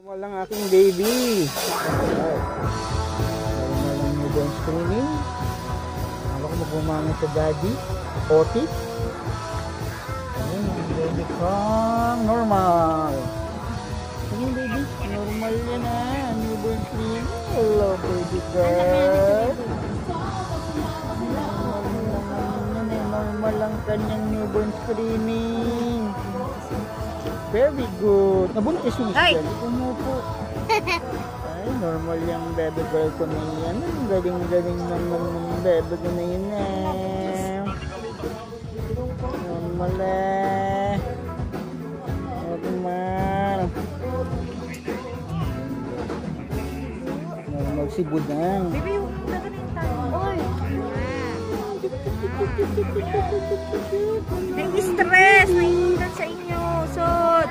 Walang aking baby. Normal lang newborn screening. Ako ko magmamangin sa daddy. Otis. Ayun, baby kang normal. Ayun baby, normal yan newborn screening. Hello baby girl. Normal lang kanyang newborn screening. Very good. Nabuntis yung Ay! Isabel. Umupo. Ay, normal yung bebe girl ko na yan. Ang galing-galing naman ng bebe ko na yun Normal Normal. Normal si Budang. Baby, yung gagaling tayo. Oy! Nang-stress, naiilan sa inyo. Sot!